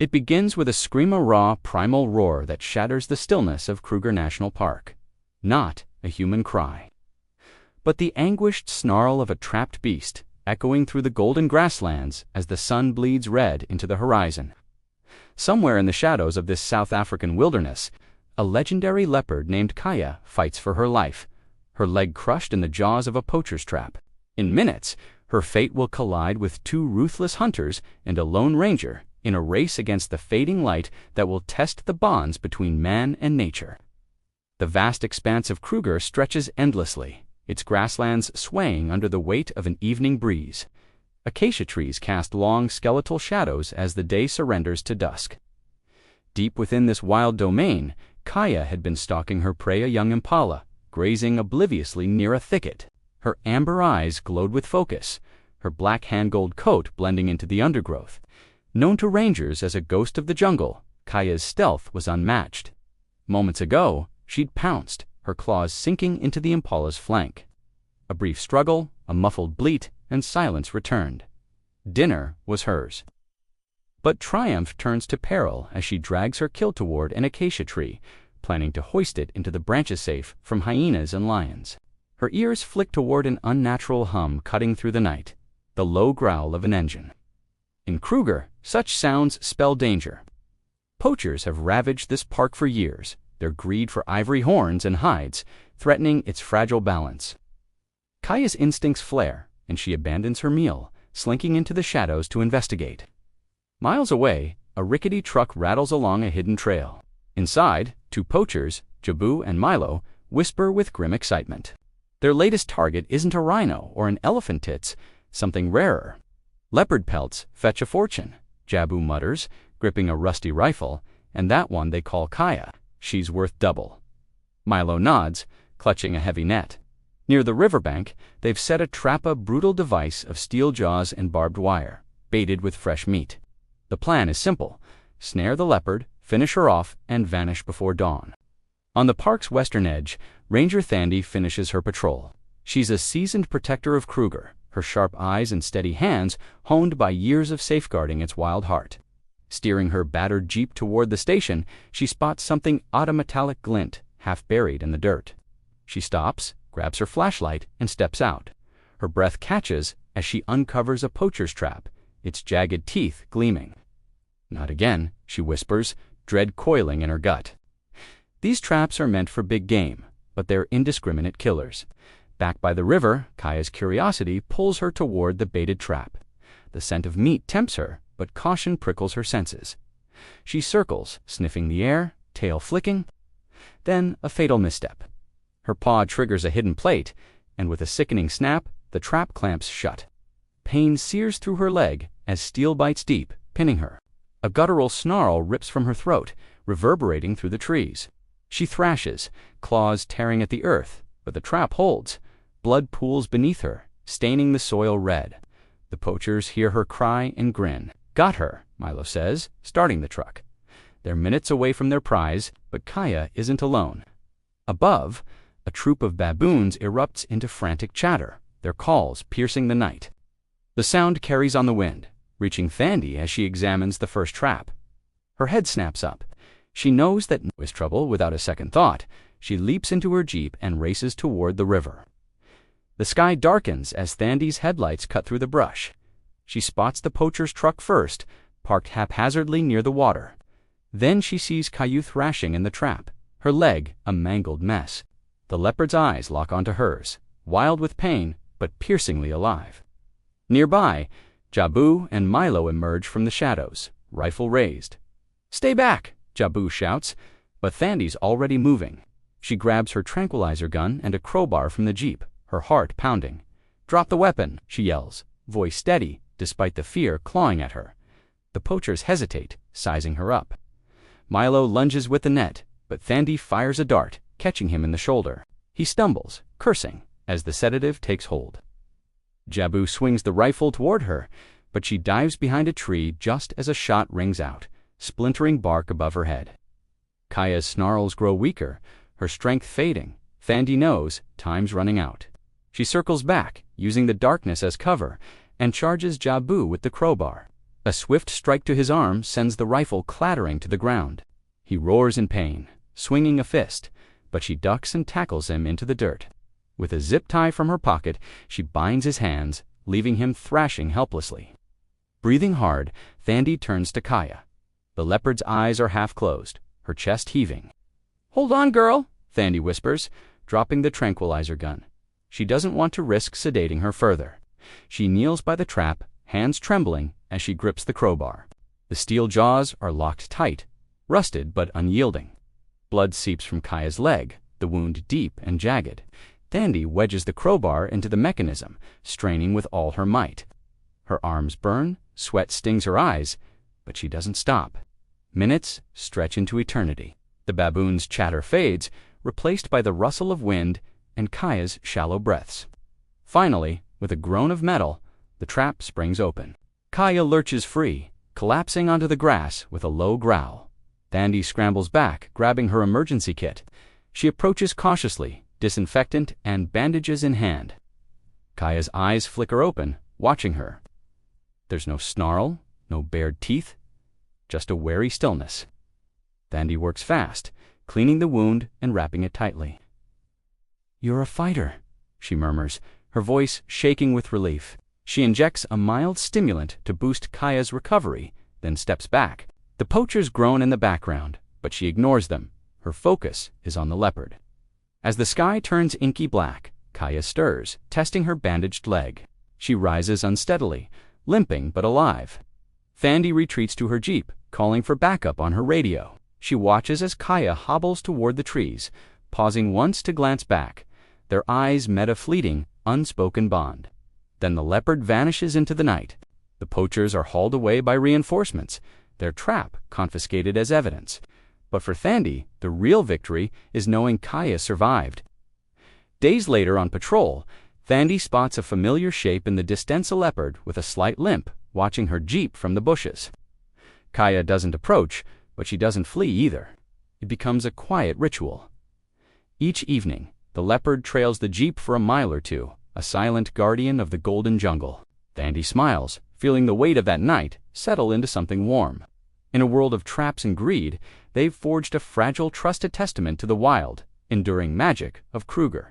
It begins with a scream-a-raw primal roar that shatters the stillness of Kruger National Park. Not a human cry, but the anguished snarl of a trapped beast, echoing through the golden grasslands as the sun bleeds red into the horizon. Somewhere in the shadows of this South African wilderness, a legendary leopard named Kaya fights for her life, her leg crushed in the jaws of a poacher's trap. In minutes, her fate will collide with two ruthless hunters and a lone ranger in a race against the fading light that will test the bonds between man and nature. The vast expanse of Kruger stretches endlessly, its grasslands swaying under the weight of an evening breeze. Acacia trees cast long skeletal shadows as the day surrenders to dusk. Deep within this wild domain, Kaya had been stalking her prey, a young impala, grazing obliviously near a thicket. Her amber eyes glowed with focus, her black hand-gold coat blending into the undergrowth. Known to rangers as a ghost of the jungle, Kaya's stealth was unmatched. Moments ago, she'd pounced, her claws sinking into the impala's flank. A brief struggle, a muffled bleat, and silence returned. Dinner was hers. But triumph turns to peril as she drags her kill toward an acacia tree, planning to hoist it into the branches safe from hyenas and lions. Her ears flick toward an unnatural hum cutting through the night, the low growl of an engine. In Kruger, such sounds spell danger. Poachers have ravaged this park for years, their greed for ivory horns and hides threatening its fragile balance. Kaya's instincts flare, and she abandons her meal, slinking into the shadows to investigate. Miles away, a rickety truck rattles along a hidden trail. Inside, two poachers, Jabu and Milo, whisper with grim excitement. Their latest target isn't a rhino or an elephant tits, something rarer. Leopard pelts fetch a fortune, Jabu mutters, gripping a rusty rifle, and that one they call Kaya. She's worth double. Milo nods, clutching a heavy net. Near the riverbank, they've set a trap, a brutal device of steel jaws and barbed wire, baited with fresh meat. The plan is simple: snare the leopard, finish her off, and vanish before dawn. On the park's western edge, Ranger Thandi finishes her patrol. She's a seasoned protector of Kruger, her sharp eyes and steady hands honed by years of safeguarding its wild heart. Steering her battered jeep toward the station, she spots something odd, a metallic glint, half buried in the dirt. She stops, grabs her flashlight, and steps out. Her breath catches as she uncovers a poacher's trap, its jagged teeth gleaming. "Not again," she whispers, dread coiling in her gut. These traps are meant for big game, but they're indiscriminate killers. Back by the river, Kaya's curiosity pulls her toward the baited trap. The scent of meat tempts her, but caution prickles her senses. She circles, sniffing the air, tail flicking. Then a fatal misstep. Her paw triggers a hidden plate, and with a sickening snap, the trap clamps shut. Pain sears through her leg as steel bites deep, pinning her. A guttural snarl rips from her throat, reverberating through the trees. She thrashes, claws tearing at the earth, but the trap holds. Blood pools beneath her, staining the soil red. The poachers hear her cry and grin. "Got her," Milo says, starting the truck. They're minutes away from their prize, but Kaya isn't alone. Above, a troop of baboons erupts into frantic chatter, their calls piercing the night. The sound carries on the wind, reaching Thandi as she examines the first trap. Her head snaps up. She knows that no is trouble. Without a second thought, she leaps into her jeep and races toward the river. The sky darkens as Thandi's headlights cut through the brush. She spots the poacher's truck first, parked haphazardly near the water. Then she sees Kaya thrashing in the trap, her leg a mangled mess. The leopard's eyes lock onto hers, wild with pain, but piercingly alive. Nearby, Jabu and Milo emerge from the shadows, rifle raised. "Stay back!" Jabu shouts, but Thandi's already moving. She grabs her tranquilizer gun and a crowbar from the jeep, her heart pounding. "Drop the weapon," she yells, voice steady, despite the fear clawing at her. The poachers hesitate, sizing her up. Milo lunges with the net, but Thandi fires a dart, catching him in the shoulder. He stumbles, cursing, as the sedative takes hold. Jabu swings the rifle toward her, but she dives behind a tree just as a shot rings out, splintering bark above her head. Kaya's snarls grow weaker, her strength fading. Thandi knows time's running out. She circles back, using the darkness as cover, and charges Jabu with the crowbar. A swift strike to his arm sends the rifle clattering to the ground. He roars in pain, swinging a fist, but she ducks and tackles him into the dirt. With a zip tie from her pocket, she binds his hands, leaving him thrashing helplessly. Breathing hard, Thandi turns to Kaya. The leopard's eyes are half closed, her chest heaving. "Hold on, girl," Thandi whispers, dropping the tranquilizer gun. She doesn't want to risk sedating her further. She kneels by the trap, hands trembling as she grips the crowbar. The steel jaws are locked tight, rusted but unyielding. Blood seeps from Kaya's leg, the wound deep and jagged. Thandi wedges the crowbar into the mechanism, straining with all her might. Her arms burn, sweat stings her eyes, but she doesn't stop. Minutes stretch into eternity. The baboon's chatter fades, replaced by the rustle of wind and Kaya's shallow breaths. Finally, with a groan of metal, the trap springs open. Kaya lurches free, collapsing onto the grass with a low growl. Thandi scrambles back, grabbing her emergency kit. She approaches cautiously, disinfectant and bandages in hand. Kaya's eyes flicker open, watching her. There's no snarl, no bared teeth, just a wary stillness. Thandi works fast, cleaning the wound and wrapping it tightly. "You're a fighter," she murmurs, her voice shaking with relief. She injects a mild stimulant to boost Kaya's recovery, then steps back. The poachers groan in the background, but she ignores them. Her focus is on the leopard. As the sky turns inky black, Kaya stirs, testing her bandaged leg. She rises unsteadily, limping but alive. Thandi retreats to her jeep, calling for backup on her radio. She watches as Kaya hobbles toward the trees, pausing once to glance back. Their eyes met a fleeting, unspoken bond. Then the leopard vanishes into the night. The poachers are hauled away by reinforcements, their trap confiscated as evidence. But for Thandi, the real victory is knowing Kaya survived. Days later on patrol, Thandi spots a familiar shape in the distance, a leopard with a slight limp, watching her jeep from the bushes. Kaya doesn't approach, but she doesn't flee either. It becomes a quiet ritual. Each evening, the leopard trails the jeep for a mile or two, a silent guardian of the golden jungle. Thandi smiles, feeling the weight of that night settle into something warm. In a world of traps and greed, they've forged a fragile, trusted testament to the wild, enduring magic of Kruger.